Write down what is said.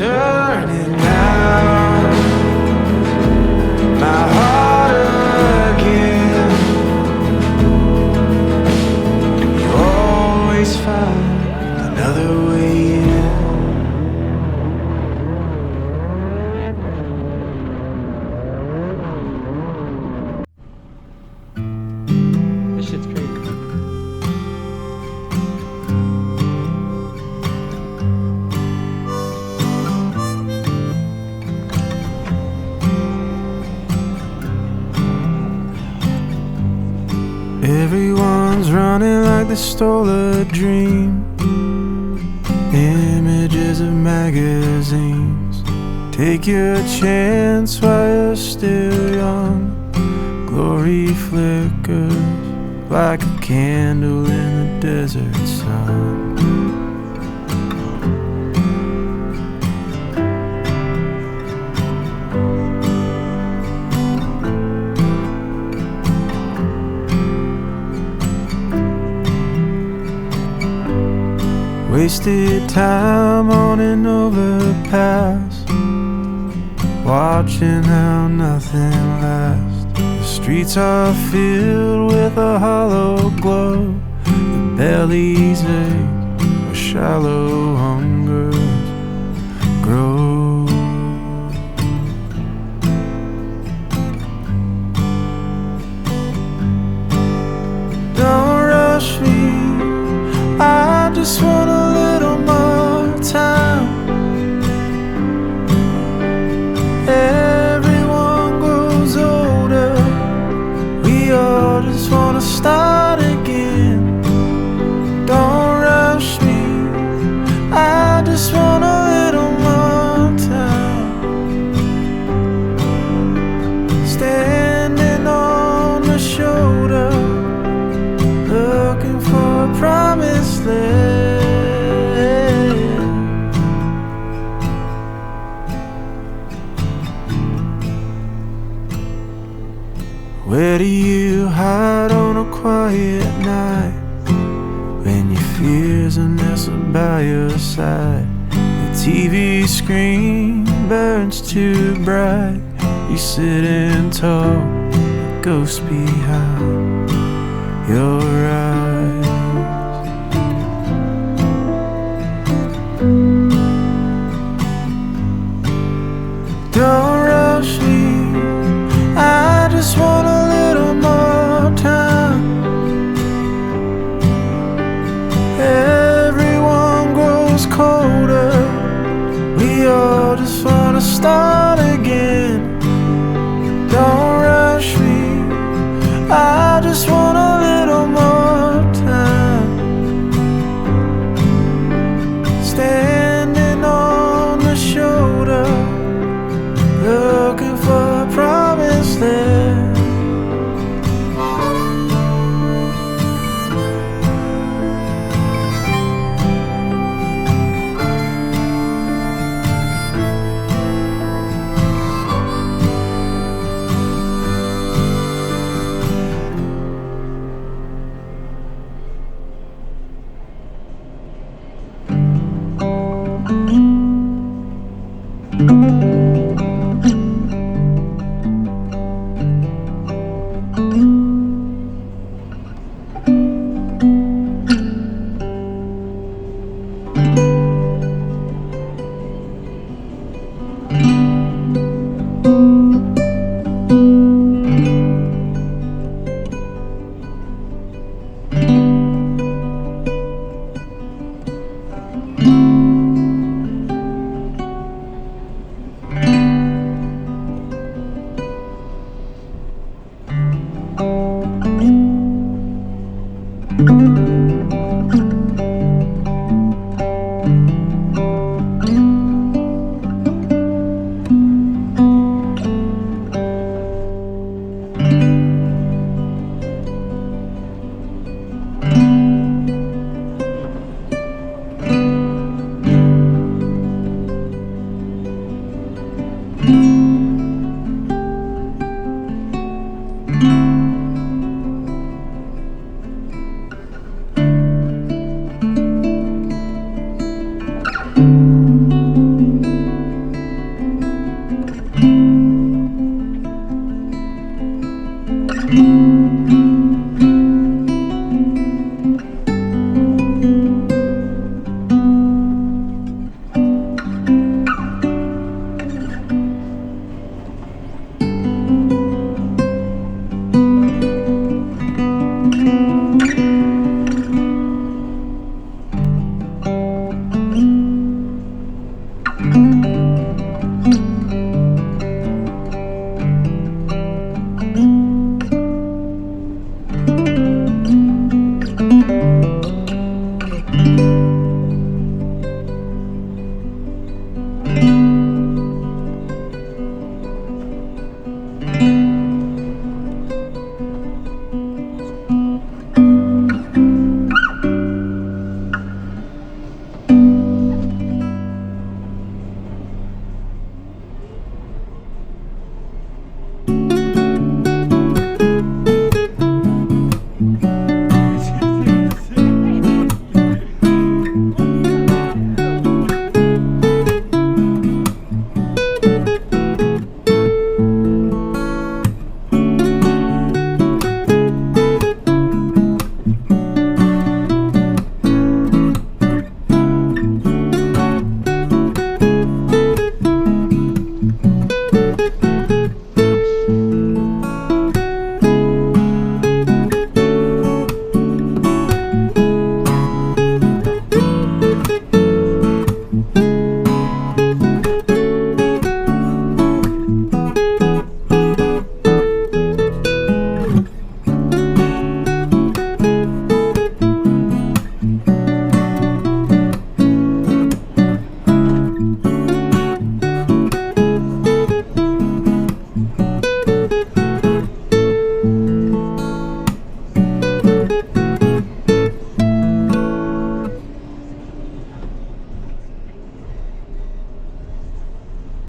turning down my heart again. You always find another way in. This shit's crazy. Everyone's running like they stole a dream. Images of magazines. Take your chance while you're still young. Glory flickers like a candle in the desert sun. Wasted time on an overpass, watching how nothing lasts. The streets are filled with a hollow glow. The bellies ache where shallow hungers grow. Don't rush me, I just want a little more time. Everyone grows older, we all just wanna start again. Don't rush me, I just want a little more time. Standing on the shoulder, looking for a promised land. Where do you hide on a quiet night, when your fears are nestled by your side? The TV screen burns too bright. You sit and talk, a ghost behind your eyes. Don't rush me, I just want a little more time. Everyone grows colder, we all just wanna start again. Don't rush me, I just want a little more time. Standing on the shoulder, looking for a promised land.